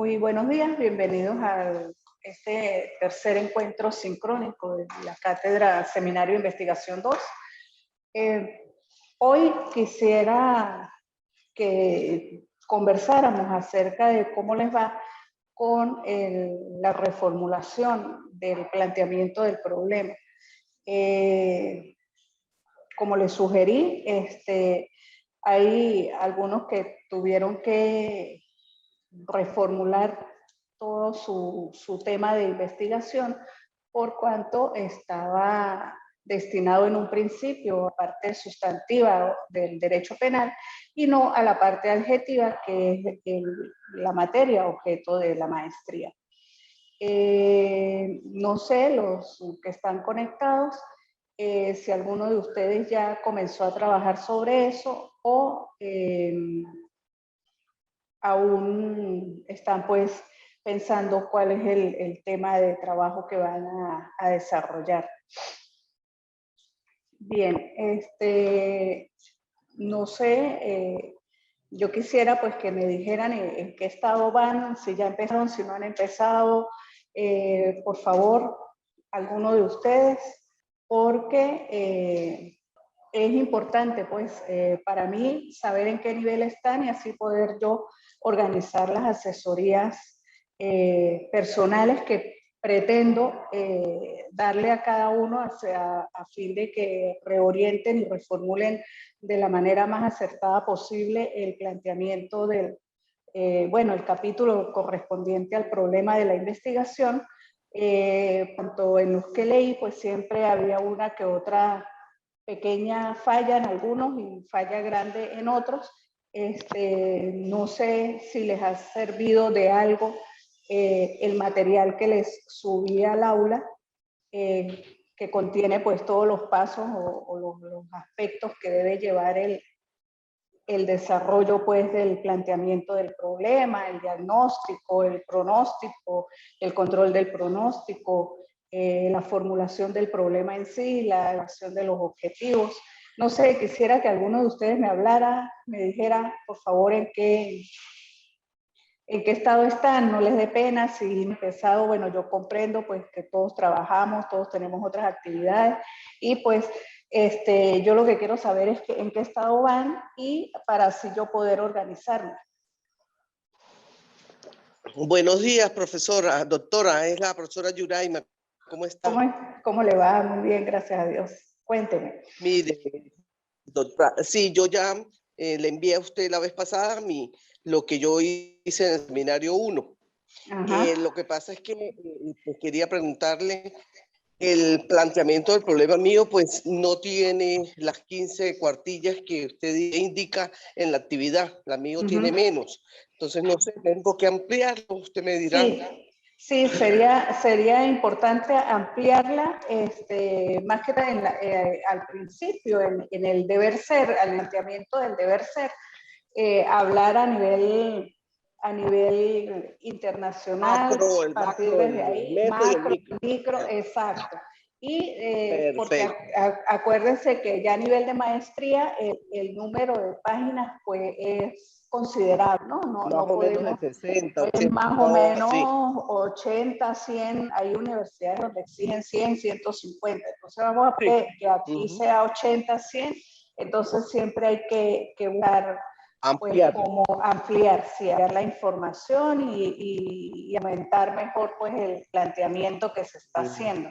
Muy buenos días, bienvenidos a este tercer encuentro sincrónico de la Cátedra Seminario de Investigación 2. Hoy quisiera que conversáramos acerca de cómo les va con la reformulación del planteamiento del problema. Como les sugerí, hay algunos que tuvieron que reformular todo su tema de investigación por cuanto estaba destinado en un principio a parte sustantiva del derecho penal y no a la parte adjetiva, que es la materia objeto de la maestría. No sé, los que están conectados, si alguno de ustedes ya comenzó a trabajar sobre eso o aún están pues pensando cuál es el tema de trabajo que van a desarrollar. Bien, no sé, yo quisiera pues que me dijeran en qué estado van, si ya empezaron, si no han empezado, por favor, alguno de ustedes, porque es importante pues para mí saber en qué nivel están y así poder yo organizar las asesorías personales que pretendo darle a cada uno a fin de que reorienten y reformulen de la manera más acertada posible el planteamiento del, el capítulo correspondiente al problema de la investigación. Tanto en los que leí, pues siempre había una que otra pequeña falla en algunos y falla grande en otros. No sé si les ha servido de algo el material que les subí al aula, que contiene pues todos los pasos o los aspectos que debe llevar el desarrollo pues del planteamiento del problema, el diagnóstico, el pronóstico, el control del pronóstico, la formulación del problema en sí, la evaluación de los objetivos. No sé, quisiera que alguno de ustedes me hablara, me dijera, por favor, en qué estado están, no les dé pena si han empezado. Bueno, yo comprendo pues que todos trabajamos, todos tenemos otras actividades y pues yo lo que quiero saber es en qué estado van y para así yo poder organizarme. Buenos días, profesora, doctora, es la profesora Yuraima. ¿Cómo está? ¿Cómo le va? Muy bien, gracias a Dios. Cuénteme. Mire, doctora, sí, yo ya le envié a usted la vez pasada lo que yo hice en el seminario 1. Lo que pasa es que pues quería preguntarle, el planteamiento del problema mío pues no tiene las 15 cuartillas que usted indica en la actividad, la mío tiene menos. Entonces, no sé, tengo que ampliarlo, usted me dirá. Sí, sería importante ampliarla, más que nada al principio, en el deber ser, al planteamiento del deber ser, hablar a nivel internacional, partir desde ahí, macro, micro, exacto. Y porque acuérdense que ya a nivel de maestría el número de páginas pues es considerable, ¿no? No podemos, 60, 80, es más o menos sí. 80, 100, hay universidades donde exigen 100, 150, entonces vamos a ver que aquí sea 80, 100, entonces siempre hay que buscar pues, como ampliar la información y aumentar mejor pues el planteamiento que se está haciendo.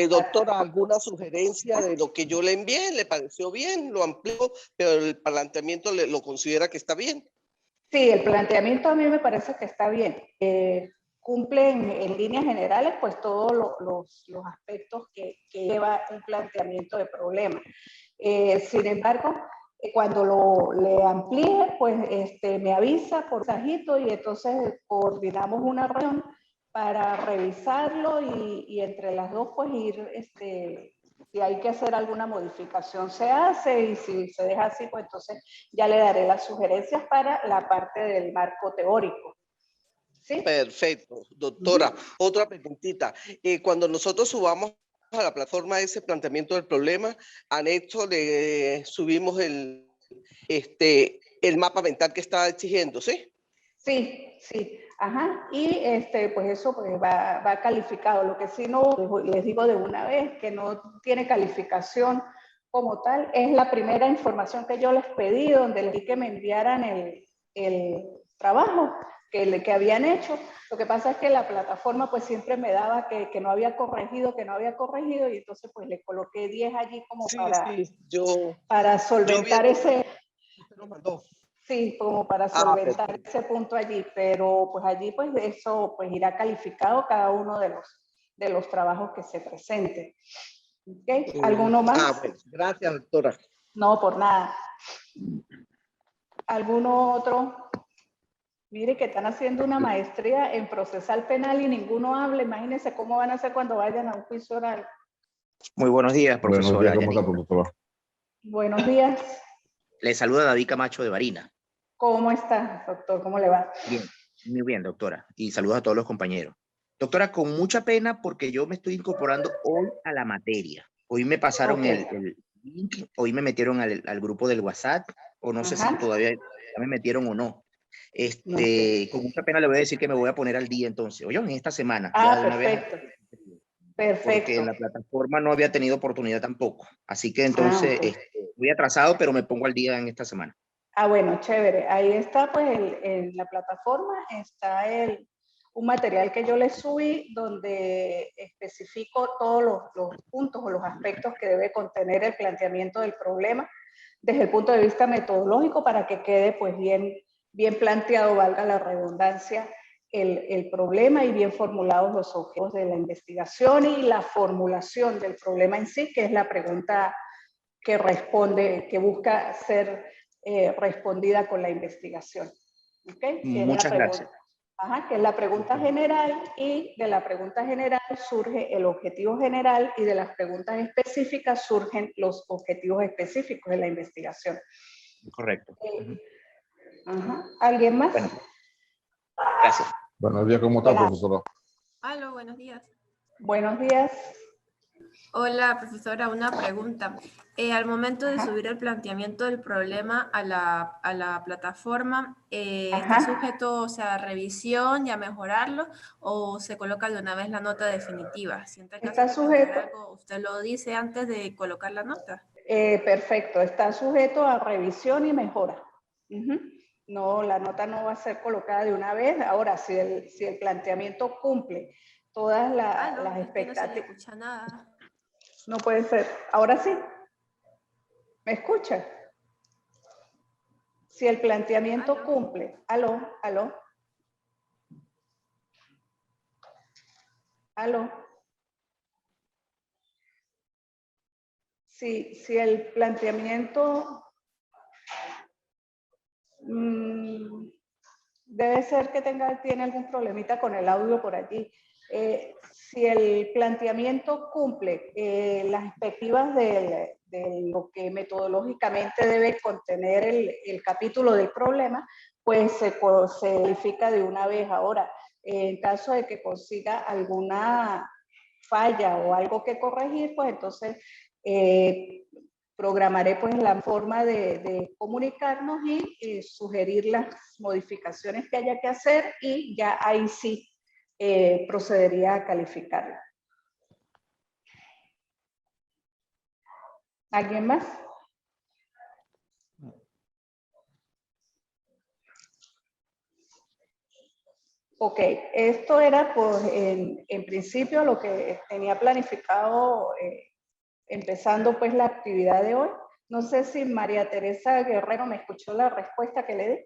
Doctora, ¿alguna sugerencia de lo que yo le envié? ¿Le pareció bien? ¿Lo amplió? Pero el planteamiento lo considera que está bien. Sí, el planteamiento a mí me parece que está bien. Cumple en líneas generales pues todos los aspectos que lleva un planteamiento de problema. Sin embargo, cuando le amplíe, pues me avisa por mensajito y entonces coordinamos una reunión para revisarlo y entre las dos pues ir, si hay que hacer alguna modificación se hace y si se deja así, pues entonces ya le daré las sugerencias para la parte del marco teórico. ¿Sí? Perfecto, doctora. Otra preguntita. Cuando nosotros subamos a la plataforma ese planteamiento del problema, anexo le subimos el mapa mental que está exigiendo, ¿sí? Sí, sí, ajá, y pues eso pues va calificado. Lo que sí no, les digo de una vez, que no tiene calificación como tal, es la primera información que yo les pedí, donde les di que me enviaran el trabajo que habían hecho. Lo que pasa es que la plataforma pues siempre me daba que no había corregido, y entonces pues le coloqué 10 allí como Sí, para, sí, para yo vi solventar entonces, ese... usted lo mandó. Sí, como para solventar Perfecto. ese punto allí, pero pues allí pues de eso pues irá calificado cada uno de los trabajos que se presenten. ¿Okay? ¿Alguno más? Bueno, gracias, doctora. No, por nada. ¿Alguno otro? Mire que están haciendo una maestría en procesal penal y ninguno habla. Imagínense cómo van a hacer cuando vayan a un juicio oral. Muy buenos días, profesora. Buenos días, ¿cómo está, profesora? Buenos días. Le saluda David Camacho de Barina. ¿Cómo está, doctor? ¿Cómo le va? Bien, muy bien, doctora. Y saludos a todos los compañeros. Doctora, con mucha pena porque yo me estoy incorporando hoy a la materia. Hoy me pasaron el link, hoy me metieron al grupo del WhatsApp, o no sé si todavía ya me metieron o no. Con mucha pena le voy a decir que me voy a poner al día entonces. Oye, en esta semana, ya de una perfecto. vez. Perfecto. Porque en la plataforma no había tenido oportunidad tampoco. Así que entonces voy atrasado, pero me pongo al día en esta semana. Bueno, chévere. Ahí está, pues, en la plataforma está un material que yo le subí donde especifico todos los puntos o los aspectos que debe contener el planteamiento del problema desde el punto de vista metodológico para que quede, pues, bien planteado, valga la redundancia, el problema y bien formulados los objetivos de la investigación y la formulación del problema en sí, que es la pregunta que responde, que busca ser respondida con la investigación. ¿Okay? Muchas gracias. Que es la pregunta general, y de la pregunta general surge el objetivo general y de las preguntas específicas surgen los objetivos específicos de la investigación. Correcto. ¿Alguien más? Bueno, gracias. Buenos días, ¿cómo está, profesora? Aló, buenos días. Buenos días. Hola, profesora, una pregunta. Al momento de subir el planteamiento del problema a la plataforma, ¿está sujeto, o sea, a revisión y a mejorarlo, o se coloca de una vez la nota definitiva? Si en tal caso Está sujeto. algo, ¿usted lo dice antes de colocar la nota? Perfecto, está sujeto a revisión y mejora. No, la nota no va a ser colocada de una vez. Ahora, si el planteamiento cumple todas las expectativas. No se le escucha nada. No puede ser. Ahora sí. ¿Me escucha? Si el planteamiento cumple. Aló. Si el planteamiento debe ser que tiene algún problemita con el audio por allí. Si el planteamiento cumple las expectativas de lo que metodológicamente debe contener el capítulo del problema, pues se verifica de una vez. Ahora, en caso de que consiga alguna falla o algo que corregir, pues entonces programaré pues la forma de comunicarnos y sugerir las modificaciones que haya que hacer, y ya ahí sí procedería a calificarla. ¿Alguien más? Ok, esto era pues en principio lo que tenía planificado empezando pues la actividad de hoy. No sé si María Teresa Guerrero me escuchó la respuesta que le di.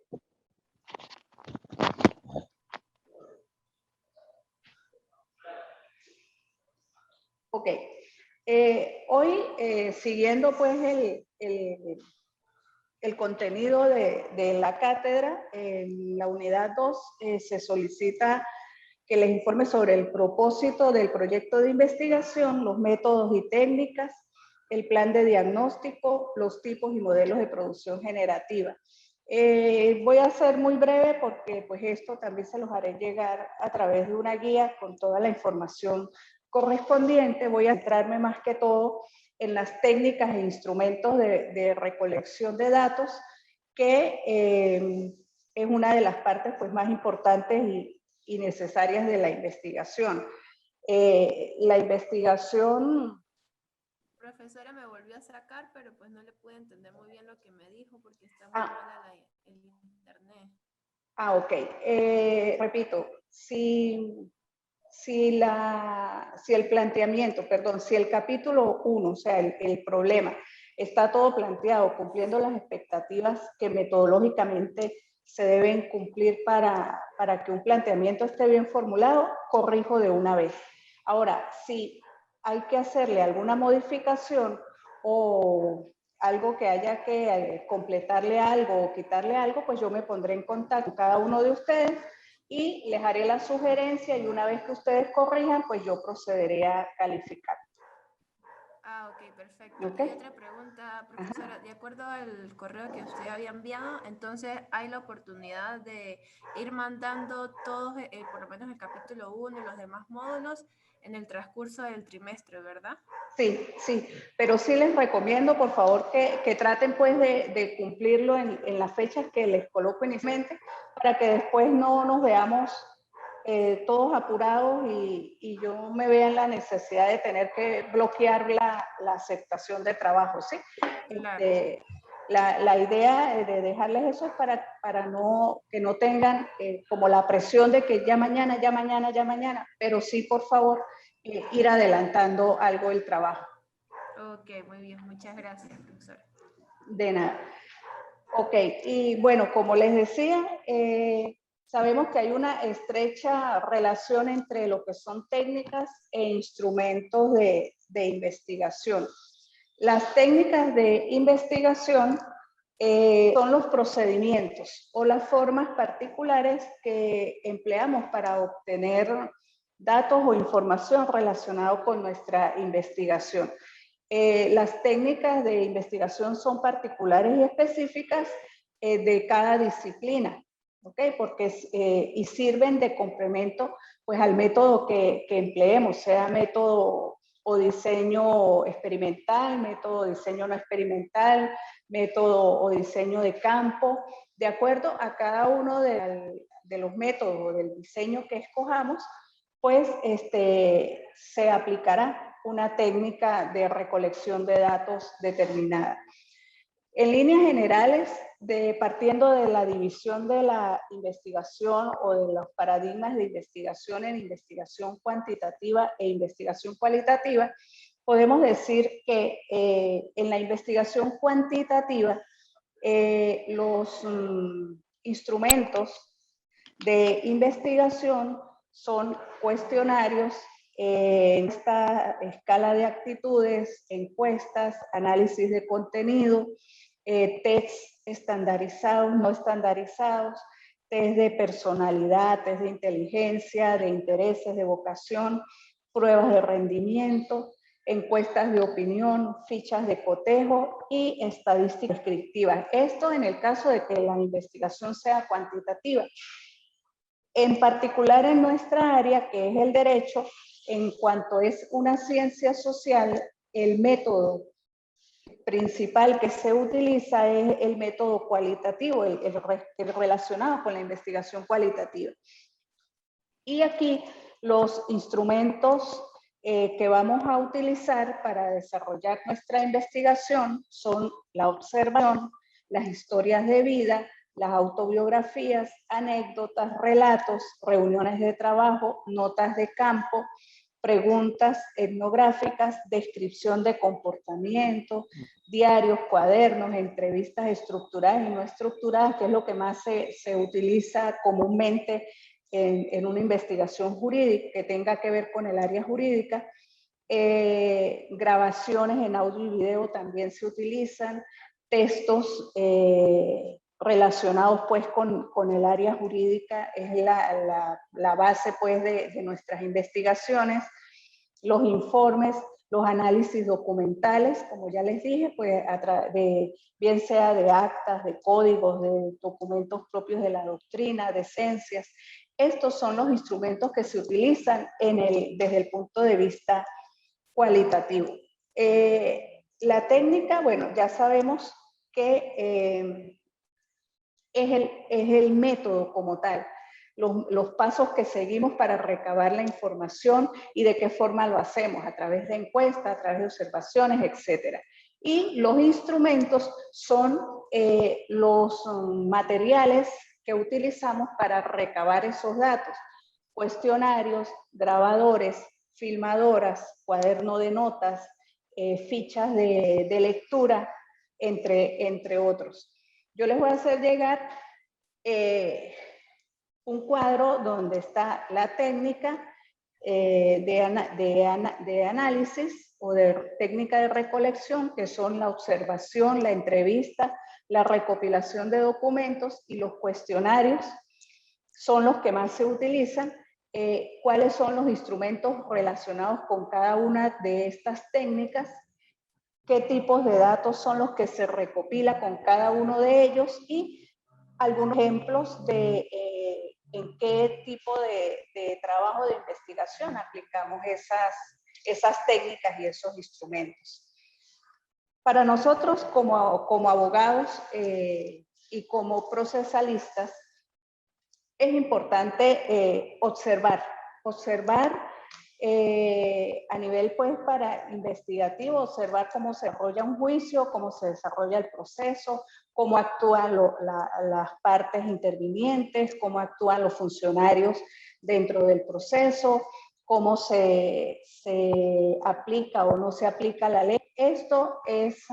Ok, hoy siguiendo pues el contenido de la cátedra, en la unidad 2 se solicita que les informe sobre el propósito del proyecto de investigación, los métodos y técnicas, el plan de diagnóstico, los tipos y modelos de producción generativa. Voy a ser muy breve porque pues esto también se los haré llegar a través de una guía con toda la información correspondiente. Voy a centrarme más que todo en las técnicas e instrumentos de recolección de datos, que es una de las partes pues, más importantes y necesarias de la investigación. La investigación... Profesora, me volvió a sacar, pero pues no le pude entender muy bien lo que me dijo porque está muy mala el internet. Ok. Repito, si el planteamiento, perdón, si el capítulo 1, o sea, el problema, está todo planteado cumpliendo las expectativas que metodológicamente se deben cumplir para que un planteamiento esté bien formulado, corrijo de una vez. Ahora, si hay que hacerle alguna modificación o algo que haya que completarle algo o quitarle algo, pues yo me pondré en contacto con cada uno de ustedes y les haré la sugerencia y una vez que ustedes corrijan, pues yo procederé a calificar. Ah, ok, perfecto. Okay. Y otra pregunta, profesora, ajá, de acuerdo al correo que usted había enviado, entonces hay la oportunidad de ir mandando todos, por lo menos el capítulo 1 y los demás módulos en el transcurso del trimestre, ¿verdad? Sí, sí, pero sí les recomiendo, por favor, que traten pues de cumplirlo en las fechas que les coloco inicialmente, para que después no nos veamos todos apurados y yo me vea en la necesidad de tener que bloquear la aceptación de trabajo, ¿sí? Claro. La idea de dejarles eso es para que no tengan como la presión de que ya mañana, ya mañana, ya mañana, pero sí, por favor, ir adelantando algo del trabajo. Ok, muy bien, muchas gracias, profesora. De nada. Ok, y bueno, como les decía, sabemos que hay una estrecha relación entre lo que son técnicas e instrumentos de investigación. Las técnicas de investigación son los procedimientos o las formas particulares que empleamos para obtener datos o información relacionados con nuestra investigación. Las técnicas de investigación son particulares y específicas de cada disciplina, ¿ok? Porque y sirven de complemento pues, al método que empleemos, sea método o diseño experimental, método o diseño no experimental, método o diseño de campo. De acuerdo a cada uno de los métodos o del diseño que escojamos, pues se aplicará una técnica de recolección de datos determinada. En líneas generales, partiendo de la división de la investigación o de los paradigmas de investigación en investigación cuantitativa e investigación cualitativa, podemos decir que en la investigación cuantitativa, los instrumentos de investigación son cuestionarios, esta escala de actitudes, encuestas, análisis de contenido, tests estandarizados, no estandarizados, test de personalidad, test de inteligencia, de intereses, de vocación, pruebas de rendimiento, encuestas de opinión, fichas de cotejo y estadísticas descriptivas. Esto en el caso de que la investigación sea cuantitativa. En particular en nuestra área, que es el derecho, en cuanto es una ciencia social, el método principal que se utiliza es el método cualitativo, el relacionado con la investigación cualitativa. Y aquí los instrumentos que vamos a utilizar para desarrollar nuestra investigación son la observación, las historias de vida, las autobiografías, anécdotas, relatos, reuniones de trabajo, notas de campo, preguntas etnográficas, descripción de comportamiento, diarios, cuadernos, entrevistas estructuradas y no estructuradas, que es lo que más se utiliza comúnmente en una investigación jurídica que tenga que ver con el área jurídica. Grabaciones en audio y video también se utilizan, textos relacionados pues con el área jurídica, es la base pues de nuestras investigaciones, los informes, los análisis documentales, como ya les dije, pues bien sea de actas, de códigos, de documentos propios de la doctrina, de esencias. Estos son los instrumentos que se utilizan desde el punto de vista cualitativo. La técnica, bueno, ya sabemos que es el método como tal, los pasos que seguimos para recabar la información y de qué forma lo hacemos, a través de encuestas, a través de observaciones, etc. Y los instrumentos son los materiales que utilizamos para recabar esos datos: cuestionarios, grabadores, filmadoras, cuaderno de notas, fichas de lectura, entre otros. Yo les voy a hacer llegar un cuadro donde está la técnica de análisis o de técnica de recolección, que son la observación, la entrevista, la recopilación de documentos, y los cuestionarios son los que más se utilizan. ¿Cuáles son los instrumentos relacionados con cada una de estas técnicas? ¿Qué tipos de datos son los que se recopila con cada uno de ellos? Y algunos ejemplos de en qué tipo de trabajo de investigación aplicamos esas técnicas y esos instrumentos. Para nosotros como abogados y como procesalistas, es importante observar a nivel pues para investigativo, observar cómo se desarrolla un juicio, cómo se desarrolla el proceso, cómo actúan las partes intervinientes, cómo actúan los funcionarios dentro del proceso, cómo se aplica o no se aplica la ley. Esto es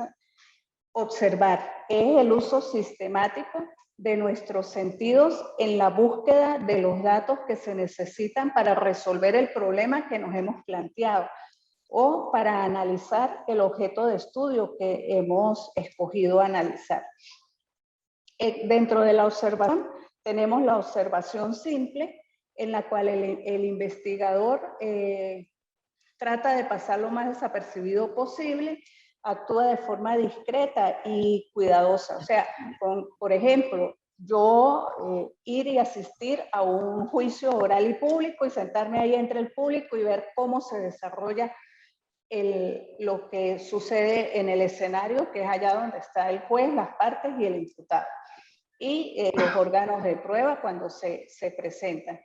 observar, es el uso sistemático de nuestros sentidos en la búsqueda de los datos que se necesitan para resolver el problema que nos hemos planteado o para analizar el objeto de estudio que hemos escogido analizar. Dentro de la observación tenemos la observación simple, en la cual el investigador trata de pasar lo más desapercibido posible, actúa de forma discreta y cuidadosa. O sea, por ejemplo, yo ir y asistir a un juicio oral y público y sentarme ahí entre el público y ver cómo se desarrolla lo que sucede en el escenario, que es allá donde está el juez, las partes y el imputado. Y los órganos de prueba cuando se presentan.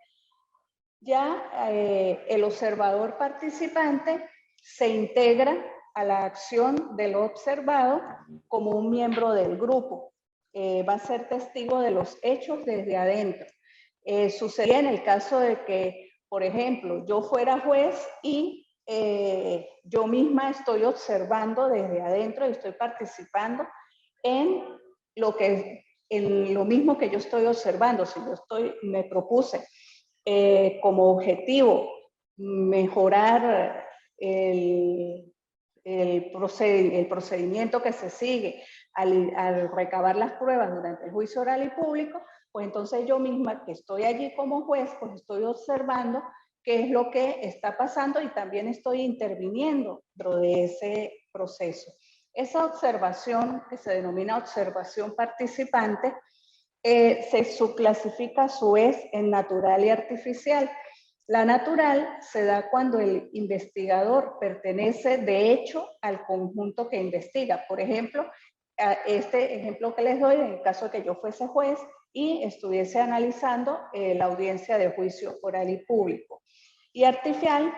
Ya el observador participante se integra a la acción del observado como un miembro del grupo. Va a ser testigo de los hechos desde adentro. Sucedía en el caso de que, por ejemplo, yo fuera juez y yo misma estoy observando desde adentro y estoy participando en lo mismo que yo estoy observando. Si yo me propuse como objetivo mejorar el procedimiento que se sigue al recabar las pruebas durante el juicio oral y público, pues entonces yo misma, que estoy allí como juez, pues estoy observando qué es lo que está pasando y también estoy interviniendo dentro de ese proceso. Esa observación, que se denomina observación participante, se subclasifica a su vez en natural y artificial. La natural se da cuando el investigador pertenece de hecho al conjunto que investiga. Por ejemplo, este ejemplo que les doy, en el caso de que yo fuese juez y estuviese analizando la audiencia de juicio oral y público. Y artificial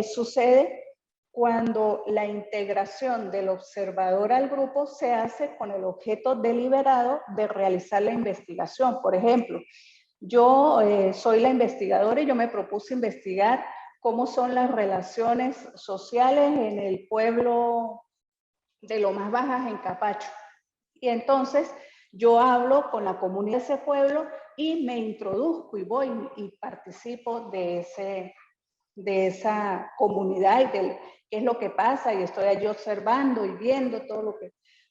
sucede cuando la integración del observador al grupo se hace con el objeto deliberado de realizar la investigación. Por ejemplo, yo soy la investigadora y yo me propuse investigar cómo son las relaciones sociales en el pueblo de Lomas Bajas, en Capacho. Y entonces yo hablo con la comunidad de ese pueblo y me introduzco y voy y participo de esa comunidad y de qué es lo que pasa, y estoy allí observando y viendo todo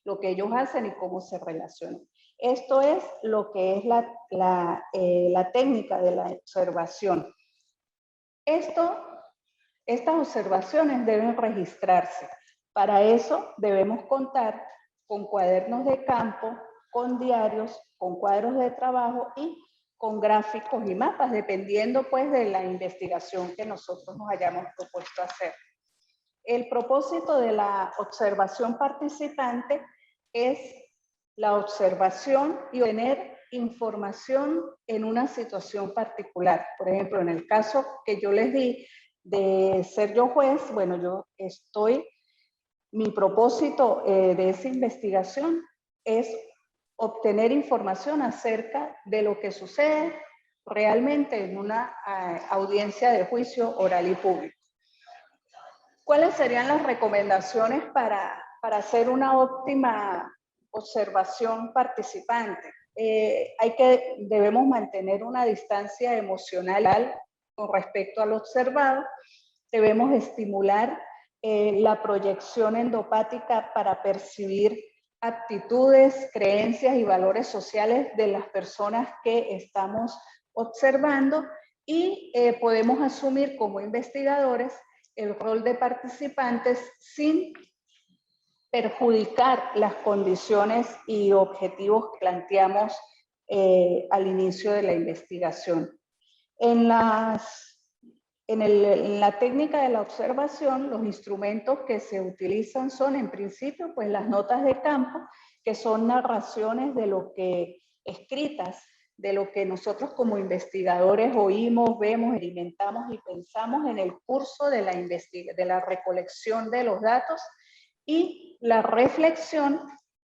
lo que ellos hacen y cómo se relacionan. Esto es lo que es la técnica de la observación. Estas observaciones deben registrarse. Para eso debemos contar con cuadernos de campo, con diarios, con cuadros de trabajo y con gráficos y mapas, dependiendo pues de la investigación que nosotros nos hayamos propuesto hacer. El propósito de la observación participante es la observación y obtener información en una situación particular. Por ejemplo, en el caso que yo les di de ser yo juez, bueno, mi propósito de esa investigación es obtener información acerca de lo que sucede realmente en una audiencia de juicio oral y público. ¿Cuáles serían las recomendaciones para hacer una óptima observación participante? Debemos mantener una distancia emocional con respecto al observado. Debemos estimular la proyección endopática para percibir actitudes, creencias y valores sociales de las personas que estamos observando y podemos asumir como investigadores el rol de participantes sin perjudicar las condiciones y objetivos que planteamos al inicio de la investigación. En la técnica de la observación, los instrumentos que se utilizan son, en principio, pues las notas de campo, que son narraciones de lo que escritas, de lo que nosotros como investigadores oímos, vemos, experimentamos y pensamos en el curso de la recolección de los datos, y la reflexión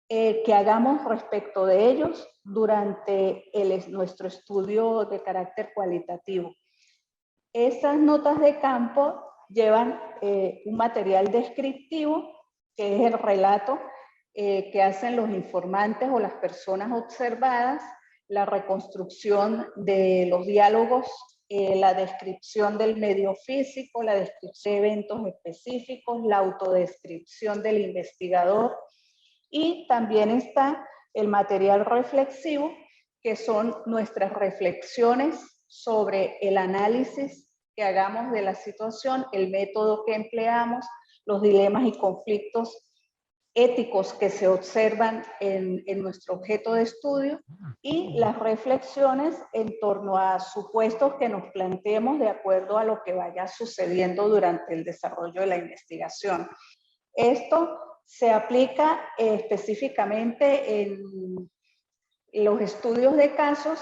que hagamos respecto de ellos durante nuestro estudio de carácter cualitativo. Esas notas de campo llevan un material descriptivo, que es el relato que hacen los informantes o las personas observadas, la reconstrucción de los diálogos, la descripción del medio físico, la descripción de eventos específicos, la autodescripción del investigador, y también está el material reflexivo, que son nuestras reflexiones sobre el análisis que hagamos de la situación, el método que empleamos, los dilemas y conflictos éticos que se observan en nuestro objeto de estudio, y las reflexiones en torno a supuestos que nos planteemos de acuerdo a lo que vaya sucediendo durante el desarrollo de la investigación. Esto se aplica específicamente en los estudios de casos,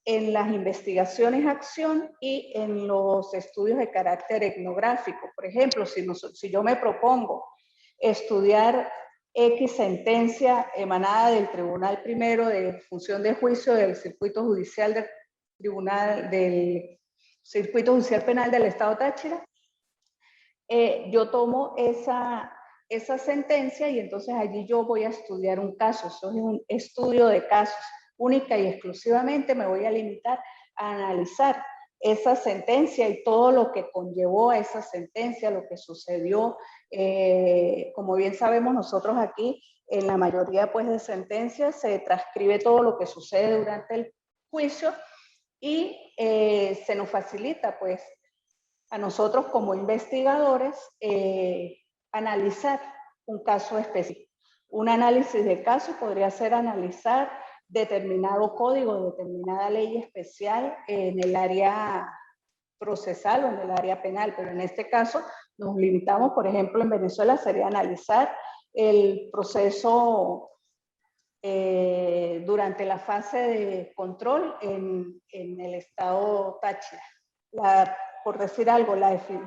en las investigaciones acción y en los estudios de carácter etnográfico. Por ejemplo, si yo me propongo estudiar X sentencia emanada del Tribunal Primero de Función de Juicio del Circuito Judicial del Circuito Judicial Penal del Estado Táchira, yo tomo esa sentencia y entonces allí yo voy a estudiar un caso. Eso es un estudio de casos. Única y exclusivamente me voy a limitar a analizar esa sentencia y todo lo que conllevó a esa sentencia, lo que sucedió. Como bien sabemos nosotros aquí, en la mayoría pues, de sentencias se transcribe todo lo que sucede durante el juicio y se nos facilita pues a nosotros como investigadores analizar un caso específico. Un análisis de caso podría ser analizar determinado código, determinada ley especial en el área procesal o en el área penal, pero en este caso nos limitamos, por ejemplo, en Venezuela sería analizar el proceso durante la fase de control en el estado Táchira. Por decir algo,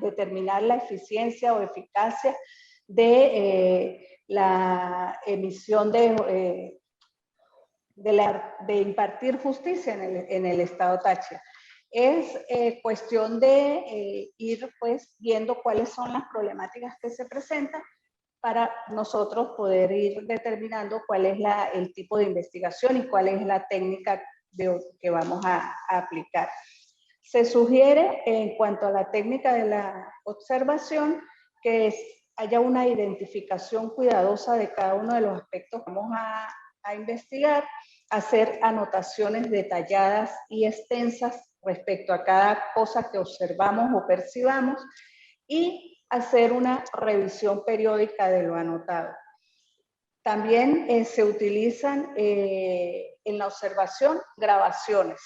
determinar la eficiencia o eficacia de la emisión de impartir justicia en el estado Táchira. Es cuestión de ir pues viendo cuáles son las problemáticas que se presentan para nosotros poder ir determinando cuál es el tipo de investigación y cuál es la técnica que vamos a aplicar. Se sugiere, en cuanto a la técnica de la observación, que haya una identificación cuidadosa de cada uno de los aspectos que vamos a investigar, hacer anotaciones detalladas y extensas respecto a cada cosa que observamos o percibamos y hacer una revisión periódica de lo anotado. También se utilizan en la observación grabaciones,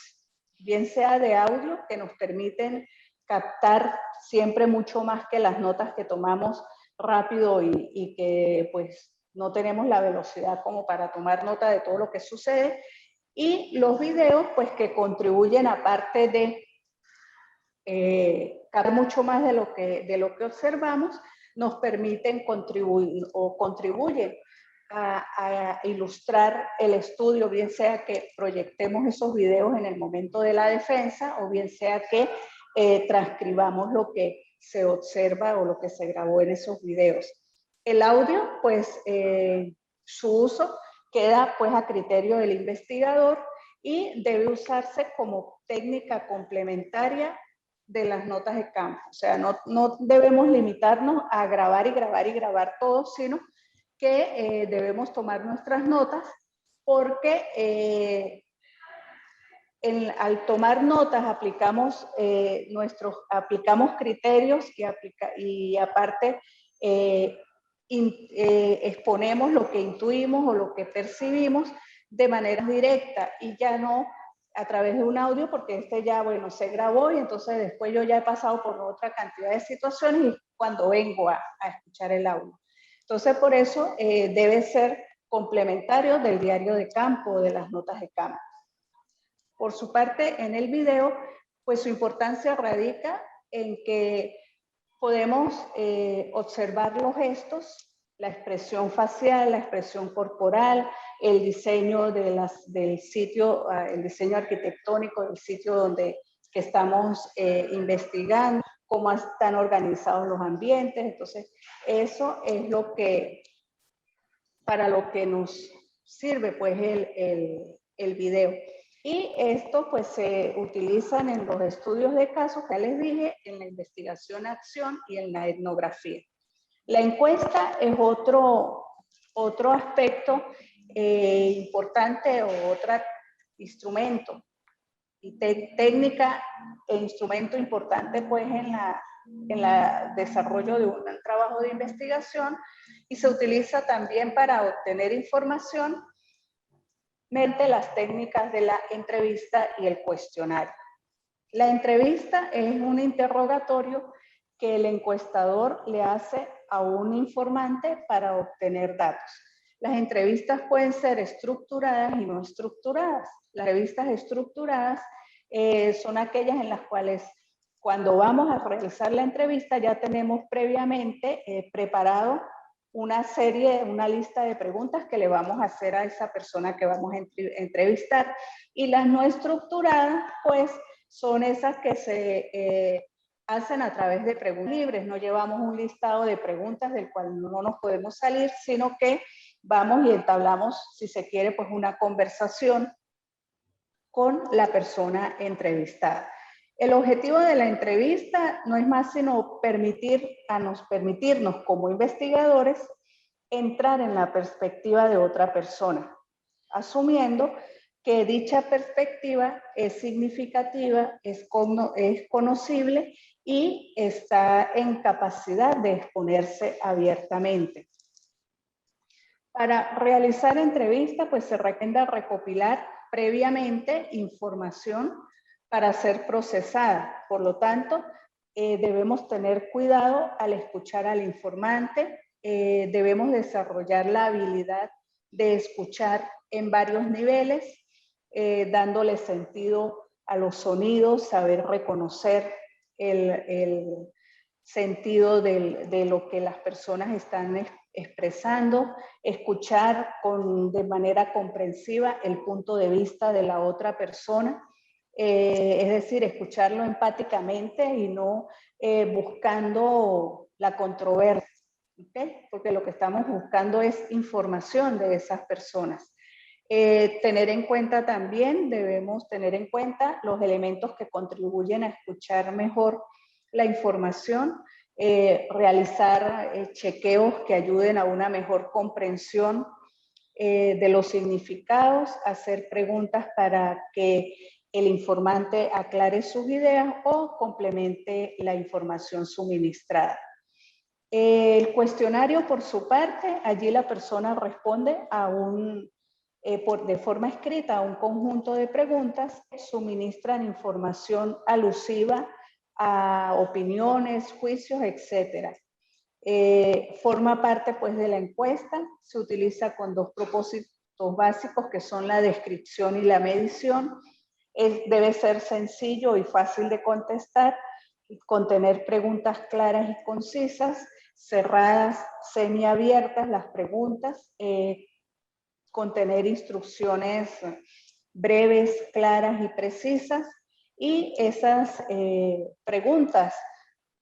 bien sea de audio, que nos permiten captar siempre mucho más que las notas que tomamos rápido y que pues no tenemos la velocidad como para tomar nota de todo lo que sucede. Y los videos pues que contribuyen, aparte de captar mucho más de lo que observamos, nos permiten contribuir o contribuyen a ilustrar el estudio, bien sea que proyectemos esos videos en el momento de la defensa o bien sea que transcribamos lo que se observa o lo que se grabó en esos videos. El audio, pues su uso queda pues a criterio del investigador y debe usarse como técnica complementaria de las notas de campo. O sea, no debemos limitarnos a grabar y grabar y grabar todo, sino que debemos tomar nuestras notas porque al tomar notas aplicamos criterios y aparte exponemos lo que intuimos o lo que percibimos de manera directa y ya no a través de un audio, porque este ya, bueno, se grabó y entonces después yo ya he pasado por otra cantidad de situaciones y cuando vengo a escuchar el audio. Entonces, por eso debe ser complementario del diario de campo o de las notas de campo. Por su parte, en el video, pues su importancia radica en que podemos observar los gestos, la expresión facial, la expresión corporal, el diseño del sitio, el diseño arquitectónico del sitio que estamos investigando, cómo están organizados los ambientes. Entonces, eso es para lo que nos sirve pues el video. Y esto pues se utilizan en los estudios de casos, que les dije, en la investigación-acción y en la etnografía. La encuesta es otro aspecto importante o otro instrumento y técnica e instrumento importante pues en el desarrollo de un trabajo de investigación y se utiliza también para obtener información mediante las técnicas de la entrevista y el cuestionario. La entrevista es un interrogatorio que el encuestador le hace a un informante para obtener datos. Las entrevistas pueden ser estructuradas y no estructuradas. Las entrevistas estructuradas son aquellas en las cuales cuando vamos a realizar la entrevista ya tenemos previamente preparado una lista de preguntas que le vamos a hacer a esa persona que vamos a entrevistar. Y las no estructuradas, pues, son esas que se hacen a través de preguntas libres. No llevamos un listado de preguntas del cual no nos podemos salir, sino que vamos y entablamos, si se quiere, pues una conversación con la persona entrevistada. El objetivo de la entrevista no es más sino permitirnos como investigadores entrar en la perspectiva de otra persona, asumiendo que dicha perspectiva es significativa, es conocible y está en capacidad de exponerse abiertamente. Para realizar entrevistas, pues se recomienda recopilar previamente información para ser procesada. Por lo tanto, debemos tener cuidado al escuchar al informante, debemos desarrollar la habilidad de escuchar en varios niveles, dándole sentido a los sonidos, saber reconocer el sentido de lo que las personas están expresando, escuchar de manera comprensiva el punto de vista de la otra persona, es decir, escucharlo empáticamente y no buscando la controversia, ¿okay? Porque lo que estamos buscando es información de esas personas. Debemos tener en cuenta los elementos que contribuyen a escuchar mejor la información, realizar chequeos que ayuden a una mejor comprensión de los significados, hacer preguntas para que el informante aclare sus ideas o complemente la información suministrada. El cuestionario, por su parte, allí la persona responde de forma escrita a un conjunto de preguntas que suministran información alusiva a opiniones, juicios, etc. Forma parte pues de la encuesta, se utiliza con dos propósitos básicos que son la descripción y la medición. Debe ser sencillo y fácil de contestar, contener preguntas claras y concisas, cerradas, semiabiertas las preguntas, contener instrucciones breves, claras y precisas, y esas preguntas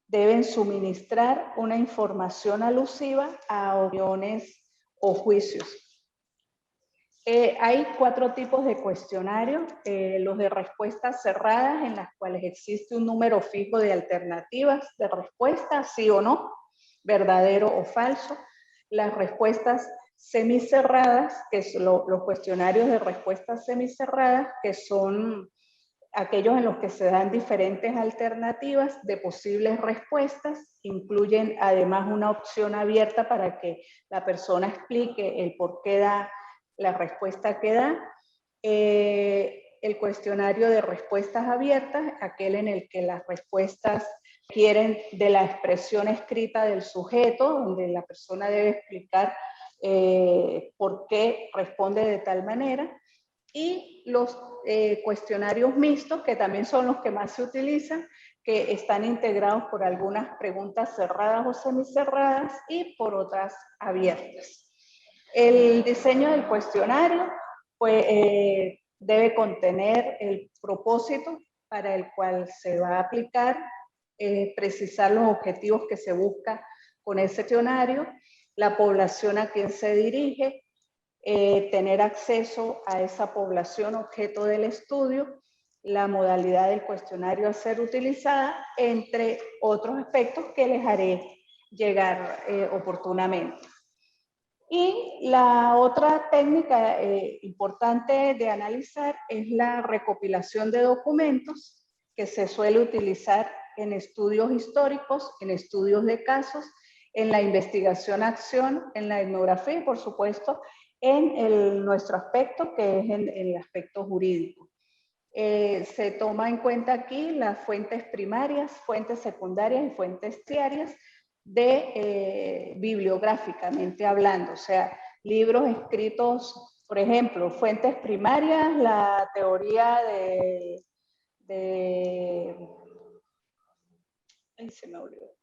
deben suministrar una información alusiva a opiniones o juicios. Hay 4 tipos de cuestionarios, los de respuestas cerradas, en las cuales existe un número fijo de alternativas de respuesta, sí o no, verdadero o falso. Las respuestas semicerradas, que son los cuestionarios de respuestas semicerradas, que son aquellos en los que se dan diferentes alternativas de posibles respuestas, incluyen además una opción abierta para que la persona explique el por qué da la respuesta que da. El cuestionario de respuestas abiertas, aquel en el que las respuestas requieren de la expresión escrita del sujeto, donde la persona debe explicar por qué responde de tal manera. Y los cuestionarios mixtos, que también son los que más se utilizan, que están integrados por algunas preguntas cerradas o semicerradas y por otras abiertas. El diseño del cuestionario pues, debe contener el propósito para el cual se va a aplicar, precisar los objetivos que se busca con ese cuestionario, la población a quien se dirige, tener acceso a esa población objeto del estudio, la modalidad del cuestionario a ser utilizada, entre otros aspectos que les haré llegar oportunamente. Y la otra técnica importante de analizar es la recopilación de documentos, que se suele utilizar en estudios históricos, en estudios de casos, en la investigación-acción, en la etnografía y, por supuesto, en nuestro aspecto, que es en el aspecto jurídico. Se toma en cuenta aquí las fuentes primarias, fuentes secundarias y fuentes terciarias, bibliográficamente hablando, o sea, libros escritos, por ejemplo, fuentes primarias, la teoría se me olvidó.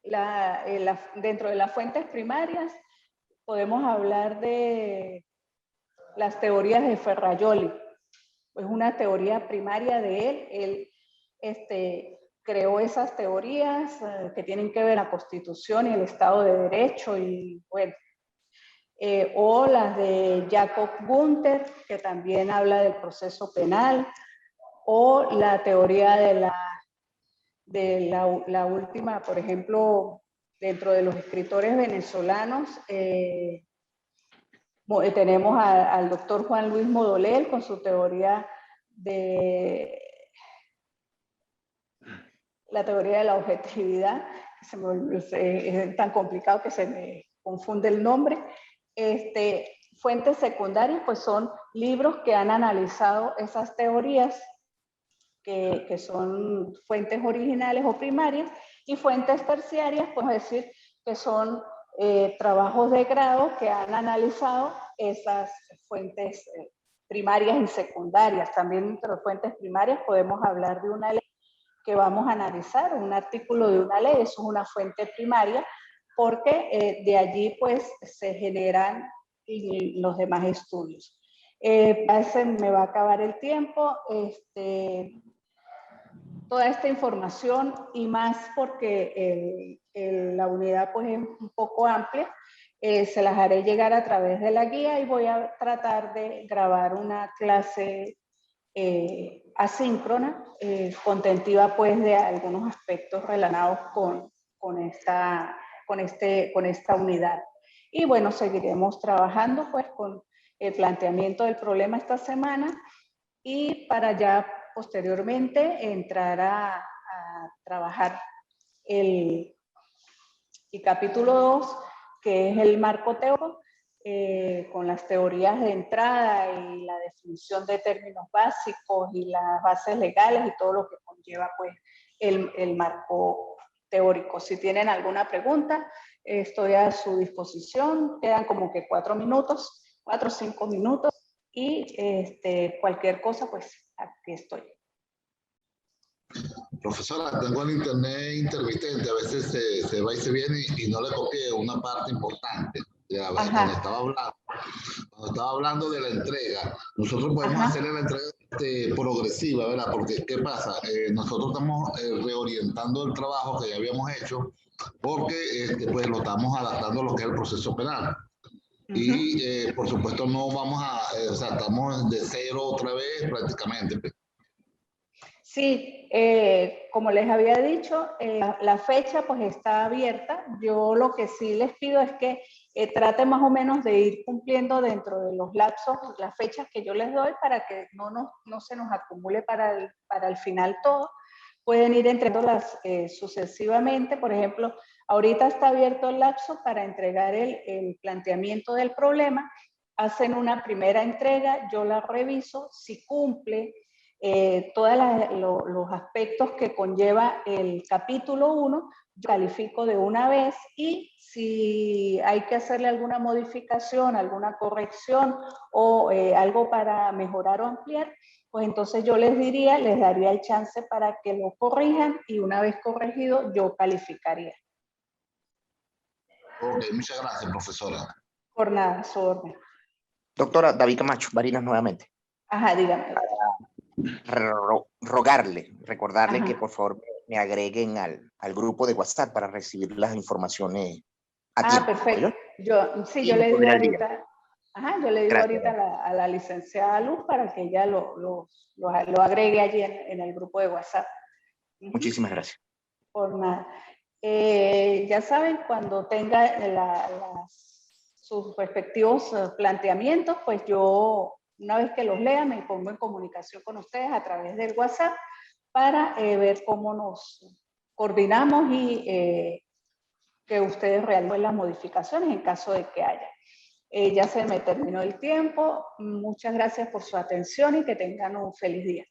Dentro de las fuentes primarias podemos hablar de las teorías de Ferrajoli. Es una teoría primaria de él. Él creó esas teorías que tienen que ver la Constitución y el Estado de Derecho, y bueno, o las de Jacob Gunther, que también habla del proceso penal, o la teoría de la última, por ejemplo, dentro de los escritores venezolanos, tenemos al doctor Juan Luis Modolel con su teoría de la objetividad, es tan complicado que se me confunde el nombre. Fuentes secundarias pues son libros que han analizado esas teorías que son fuentes originales o primarias, y fuentes terciarias, pues decir que son trabajos de grado que han analizado esas fuentes primarias y secundarias. También entre las fuentes primarias podemos hablar de una ley que vamos a analizar, un artículo de una ley, eso es una fuente primaria, porque de allí pues se generan los demás estudios. Se me va a acabar el tiempo. Toda esta información y más porque la unidad pues es un poco amplia, se las haré llegar a través de la guía, y voy a tratar de grabar una clase asíncrona, contentiva pues de algunos aspectos relacionados con esta unidad. Y bueno, seguiremos trabajando pues con el planteamiento del problema esta semana, y para ya posteriormente entrar a trabajar el capítulo 2, que es el marco teórico, con las teorías de entrada y la definición de términos básicos y las bases legales y todo lo que conlleva pues el marco teórico. Si tienen alguna pregunta, estoy a su disposición. Quedan como que 4 minutos, 4 o 5 minutos, y cualquier cosa, pues aquí estoy. Profesora, tengo el internet intermitente, a veces se va y se viene y no le copié una parte importante. Ya, cuando estaba hablando de la entrega, nosotros podemos hacer la entrega progresiva, ¿verdad? Porque, ¿qué pasa? Nosotros estamos reorientando el trabajo que ya habíamos hecho, porque pues lo estamos adaptando a lo que es el proceso penal. Y, por supuesto, no vamos o sea, estamos de cero otra vez prácticamente. Sí, como les había dicho, la fecha pues está abierta. Yo lo que sí les pido es que traten más o menos de ir cumpliendo dentro de los lapsos, las fechas que yo les doy, para que no se nos acumule para el final todo. Pueden ir entregándolas sucesivamente. Por ejemplo, ahorita está abierto el lapso para entregar el planteamiento del problema. Hacen una primera entrega, yo la reviso, si cumple todos los aspectos que conlleva el capítulo 1, yo califico de una vez, y si hay que hacerle alguna modificación, alguna corrección o algo para mejorar o ampliar, pues entonces yo les daría el chance para que lo corrijan, y una vez corregido yo calificaría. Ok, muchas gracias, profesora. Por nada, su orden. Doctora David Camacho, Barinas nuevamente. Ajá, dígame. Recordarle que por favor me agreguen al grupo de WhatsApp para recibir las informaciones a tiempo. Perfecto. Yo le digo ahorita, yo le digo ahorita a la licenciada Luz para que ella lo agregue allí en el grupo de WhatsApp. Muchísimas gracias. Por nada. Ya saben, cuando tenga sus respectivos planteamientos, pues yo, una vez que los lea, me pongo en comunicación con ustedes a través del WhatsApp para ver cómo nos coordinamos y que ustedes realicen las modificaciones en caso de que haya. Ya se me terminó el tiempo. Muchas gracias por su atención y que tengan un feliz día.